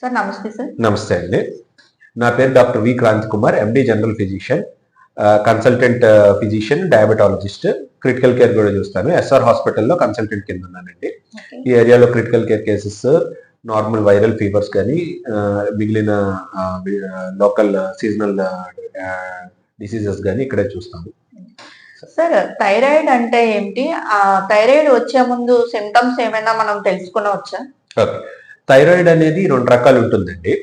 Sir నమస్తే sir. నమస్తే అండి. నా పేరు doctor V Kranthi Kumar, MD general physician, consultant physician, diabetologist, critical care కూడా చూస్తాను. ఎస్ఆర్ హాస్పిటల్లో కన్సల్టెంట్ కింద ఉన్నానండి. ఈ ఏరియాలో critical care cases, normal viral fevers కానీ మిగిలిన లోకల్ సీజనల్ డిసీజెస్ కానీ ఇక్కడే చూస్తాము. సార్ థైరాయిడ్ అంటే ఏంటి? ఆ థైరాయిడ్ వచ్చే ముందు సిమ్టమ్స్ ఏమైనా మనం తెలుసుకునవచ్చా? ఓకే, థైరాయిడ్ అనేది రెండు రకాలు ఉంటుందండి.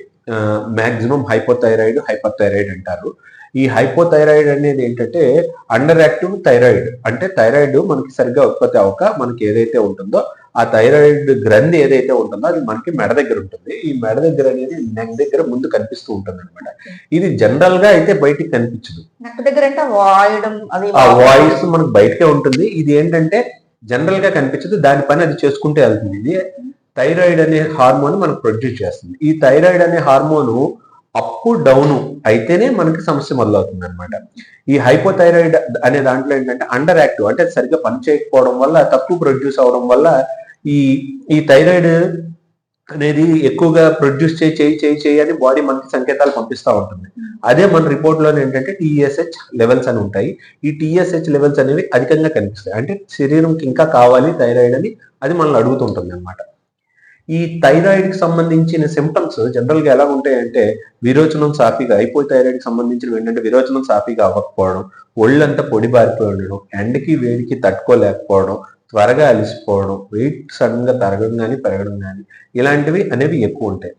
మాక్సిమం హైపోథైరాయిడ్, హైపర్ థైరాయిడ్ అంటారు. ఈ హైపోథైరాయిడ్ అనేది ఏంటంటే అండర్ యాక్టివ్ థైరాయిడ్, అంటే థైరాయిడ్ మనకి సరిగ్గా ఉత్పత్తి అవ్వక మనకి ఏదైతే ఉంటుందో ఆ థైరాయిడ్ గ్రంథి ఏదైతే ఉంటుందో అది మనకి మెడ దగ్గర ఉంటుంది. ఈ మెడ దగ్గర అనేది నెక్ దగ్గర ముందు కనిపిస్తూ ఉంటుంది అనమాట. ఇది జనరల్ గా అయితే బయటికి కనిపించదు. నెక్ దగ్గర అంటే వాయడం, ఆ వాయిస్ మనకు బయటకే ఉంటుంది. ఇది ఏంటంటే జనరల్ గా కనిపించదు, దాని పని అది చేసుకుంటే వెళ్తుంది. ఇది థైరాయిడ్ అనే హార్మోన్ మనకు ప్రొడ్యూస్ చేస్తుంది. ఈ థైరాయిడ్ అనే హార్మోన్ అప్ డౌన్ అయితేనే మనకి సమస్య మొదలవుతుంది అనమాట. ఈ హైపోథైరాయిడ్ అనే దాంట్లో ఏంటంటే అండర్ యాక్టివ్, అంటే సరిగ్గా పని చేయకపోవడం వల్ల, తక్కువ ప్రొడ్యూస్ అవడం వల్ల ఈ థైరాయిడ్ అనేది ఎక్కువగా ప్రొడ్యూస్ చేయి అని బాడీ మనకి సంకేతాలు పంపిస్తూ ఉంటుంది. అదే మన రిపోర్ట్ లోనే ఏంటంటే టీఎస్హెచ్ లెవెల్స్ అని ఉంటాయి. ఈ టీఎస్హెచ్ లెవెల్స్ అనేవి అధికంగా కనిపిస్తాయి. అంటే శరీరంకి ఇంకా కావాలి థైరాయిడ్ అని అది మనల్ని అడుగుతుంటుంది అనమాట. ఈ థైరాయిడ్ కి సంబంధించిన సిమ్టమ్స్ జనరల్ గా ఎలా ఉంటాయంటే విరోచనం సాఫీగా, హైపోథైరాయిడ్ కి సంబంధించినవి ఏంటంటే విరోచనం సాఫీగా అవ్వకపోవడం, ఒళ్ళంతా పొడి బారిపోవడం, ఎండకి వేడికి తట్టుకోలేకపోవడం, త్వరగా అలిసిపోవడం, వెయిట్ సడన్ గా తరగడం కానీ పెరగడం కానీ ఇలాంటివి అనేవి ఎక్కువ ఉంటాయి.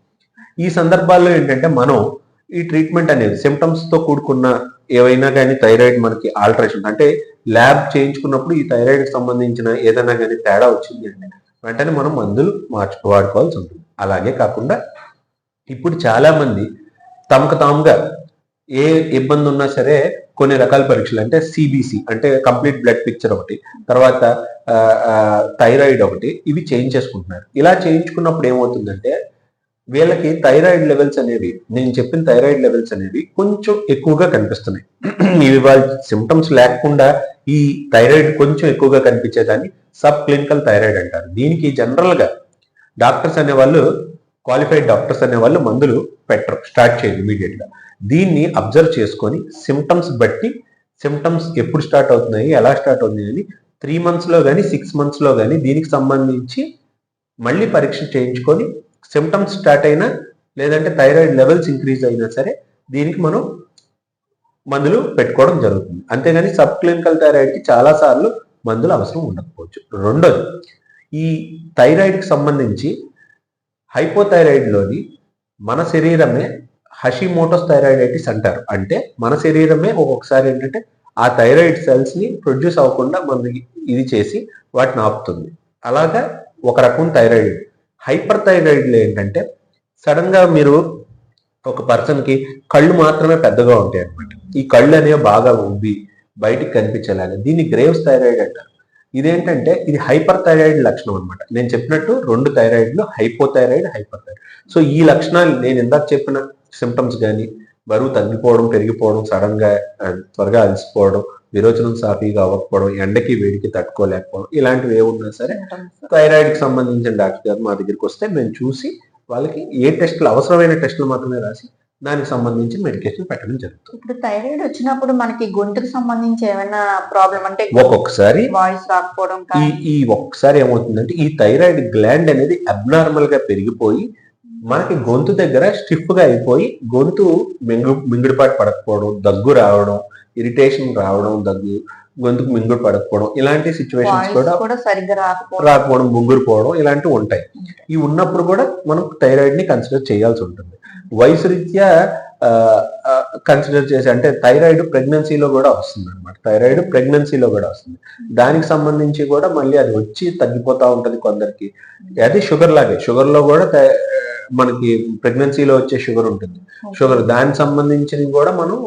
ఈ సందర్భాల్లో ఏంటంటే మనం ఈ ట్రీట్మెంట్ అనేది సిమ్టమ్స్ తో కూడుకున్న ఏవైనా కానీ థైరాయిడ్ మనకి ఆల్టరేషన్ అంటే ల్యాబ్ చేయించుకున్నప్పుడు ఈ థైరాయిడ్ కి సంబంధించిన ఏదైనా కానీ తేడా వచ్చింది అంటే వెంటనే మనం మందులు వాడుకోవాల్సి ఉంటుంది. అలాగే కాకుండా ఇప్పుడు చాలా మంది తమకు తాముగా ఏ ఇబ్బంది ఉన్నా సరే కొన్ని రకాల పరీక్షలు అంటే సిబిసి అంటే కంప్లీట్ బ్లడ్ పిక్చర్ ఒకటి, తర్వాత థైరాయిడ్ ఒకటి, ఇవి చేయించేసుకుంటున్నారు. ఇలా చేయించుకున్నప్పుడు ఏమవుతుందంటే వీళ్ళకి థైరాయిడ్ లెవెల్స్ అనేవి, నేను చెప్పిన థైరాయిడ్ లెవెల్స్ అనేవి కొంచెం ఎక్కువగా కనిపిస్తున్నాయి. ఇవి వాళ్ళ సిమ్టమ్స్ లేకుండా ఈ థైరాయిడ్ కొంచెం ఎక్కువగా కనిపించేదాన్ని సబ్ క్లినికల్ థైరాయిడ్ అంటారు. దీనికి జనరల్ గా డాక్టర్స్ అనేవాళ్ళు, క్వాలిఫైడ్ డాక్టర్స్ అనేవాళ్ళు మందులు పెట్టరు, స్టార్ట్ చేయరు ఇమీడియట్ గా. దీన్ని అబ్జర్వ్ చేసుకొని సిమ్టమ్స్ బట్టి, సిమ్టమ్స్ ఎప్పుడు స్టార్ట్ అవుతున్నాయి, ఎలా స్టార్ట్ అవుతున్నాయి అని 3 months లో కానీ 6 months లో కానీ దీనికి సంబంధించి మళ్ళీ పరీక్ష చేయించుకొని సిమ్టమ్స్ స్టార్ట్ అయినా లేదంటే థైరాయిడ్ లెవెల్స్ ఇంక్రీజ్ అయినా సరే దీనికి మనం మందులు పెట్టుకోవడం జరుగుతుంది. అంతేగాని సబ్ క్లినికల్ థైరాయిడ్ కి చాలా సార్లు మందులు అవసరం ఉండకపోవచ్చు. రెండోది, ఈ థైరాయిడ్ కి సంబంధించి హైపోథైరాయిడ్ లోని మన శరీరమే హషిమోటోస్ థైరాయిడైటిస్ అంటారు. అంటే మన శరీరమే ఒక్కొక్కసారి ఏంటంటే ఆ థైరాయిడ్ సెల్స్ ని ప్రొడ్యూస్ అవ్వకుండా మనకి ఇది చేసి వాటిని ఆపుతుంది. అలాగా ఒక రకం థైరాయిడ్. హైపర్ థైరాయిడ్ లో ఏంటంటే సడన్ గా మీరు ఒక పర్సన్ కి కళ్ళు మాత్రమే పెద్దగా ఉంటాయి అనమాట. ఈ కళ్ళు అనేవి బాగా ఉబ్బి బయటికి కనిపించేలాగా, దీన్ని గ్రేవ్స్ థైరాయిడ్ అంటారు. ఇదేంటంటే ఇది హైపర్ థైరాయిడ్ లక్షణం అనమాట. నేను చెప్పినట్టు 2 థైరాయిడ్లు, హైపోథైరాయిడ్, హైపర్ థైరాయిడ్. సో ఈ లక్షణాలు నేను ఇందాక చెప్పిన సిమ్టమ్స్ కానీ బరువు తగ్గిపోవడం, పెరిగిపోవడం, సడన్ గా త్వరగా అలసిపోవడం, విరోచనం సాఫీగా అవ్వకపోవడం, ఎండకి వేడికి తట్టుకోలేకపోవడం, ఇలాంటివి ఏమున్నా సరే థైరాయిడ్ కి సంబంధించిన డాక్టర్ గారు మా దగ్గరికి వస్తే మేము చూసి వాళ్ళకి ఏ టెస్టులు అవసరమైన టెస్టులు మాత్రమే రాసి దానికి సంబంధించి మెడికేషన్ పెట్టడం జరుగుతుంది. ఇప్పుడు థైరాయిడ్ వచ్చినప్పుడు మనకి గొంతుకు సంబంధించి ఏమైనా ప్రాబ్లం అంటే ఒక్కొక్కసారి వాయిస్ రాకపోవడం, ఈ ఒక్కసారి ఏమవుతుందంటే ఈ థైరాయిడ్ గ్లాండ్ అనేది అబ్నార్మల్ గా పెరిగిపోయి మనకి గొంతు దగ్గర స్టిఫ్ గా అయిపోయి గొంతు మింగుడుపాటు పడకపోవడం, దగ్గు రావడం, ఇరిటేషన్ రావడం, గొంతుకు మింగుడు పడకపోవడం, ఇలాంటి సిచ్యువేషన్స్ కూడా సరిగ్గా రాకపోవడం, ముగ్గురు పోవడం ఇలాంటివి ఉంటాయి. ఇవి ఉన్నప్పుడు కూడా మనం థైరాయిడ్ ని కన్సిడర్ చేయాల్సి ఉంటుంది. వయసు రీత్యా కన్సిడర్ చేసి, అంటే థైరాయిడ్ ప్రెగ్నెన్సీలో కూడా వస్తుంది అనమాట. థైరాయిడ్ ప్రెగ్నెన్సీలో కూడా వస్తుంది. దానికి సంబంధించి కూడా మళ్ళీ అది వచ్చి తగ్గిపోతా ఉంటది కొందరికి. అది షుగర్ లాగే, షుగర్ లో కూడా మనకి ప్రెగ్నెన్సీలో వచ్చే షుగర్ ఉంటుంది. షుగర్ దానికి సంబంధించి కూడా మనం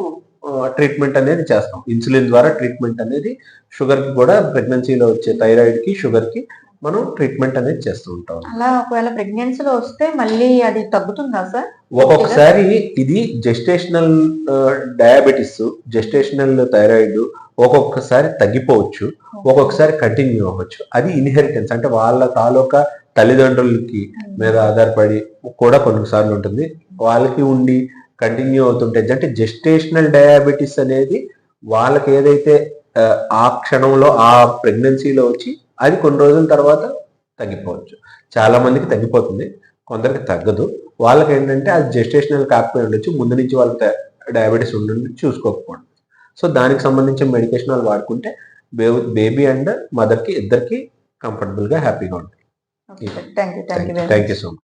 ట్రీట్మెంట్ అనేది చేస్తాం. ఇన్సులిన్ ద్వారా ట్రీట్మెంట్ అనేది షుగర్ కి కూడా, ప్రెగ్నెన్సీలో వచ్చే థైరాయిడ్ కి, షుగర్ కి మనం ట్రీట్మెంట్ అనేది చేస్తూ ఉంటాం. అలా ఒకవేళ ప్రెగ్నెన్సీలో వస్తే మళ్ళీ అది తగ్గుతుందా సార్? ఒక్కొక్కసారి ఇది జెస్టేషనల్ డయాబెటిస్, జెస్టేషనల్ థైరాయిడ్ ఒక్కొక్కసారి తగ్గిపోవచ్చు, ఒక్కొక్కసారి కంటిన్యూ అవ్వచ్చు. అది ఇన్హెరిటెన్స్, అంటే వాళ్ళ తాలూకా తల్లిదండ్రులకి మీద ఆధారపడి కూడా కొన్నిసార్లు ఉంటుంది. వాళ్ళకి ఉండి కంటిన్యూ అవుతుంటాయి. అంటే జెస్టేషనల్ డయాబెటీస్ అనేది వాళ్ళకి ఏదైతే ఆ క్షణంలో ఆ ప్రెగ్నెన్సీలో వచ్చి అది కొన్ని రోజుల తర్వాత తగ్గిపోవచ్చు. చాలా మందికి తగ్గిపోతుంది, కొందరికి తగ్గదు. వాళ్ళకి ఏంటంటే అది జెస్టేషనల్ కాకపోయి ఉండొచ్చు, ముందు నుంచి వాళ్ళకి డయాబెటీస్ ఉండి చూసుకోకపోవడం. సో దానికి సంబంధించిన మెడికేషన్ వాళ్ళు వాడుకుంటే బేబీ అండ్ మదర్కి ఇద్దరికి కంఫర్టబుల్గా హ్యాపీగా ఉంటుంది. Thank you thank you so much.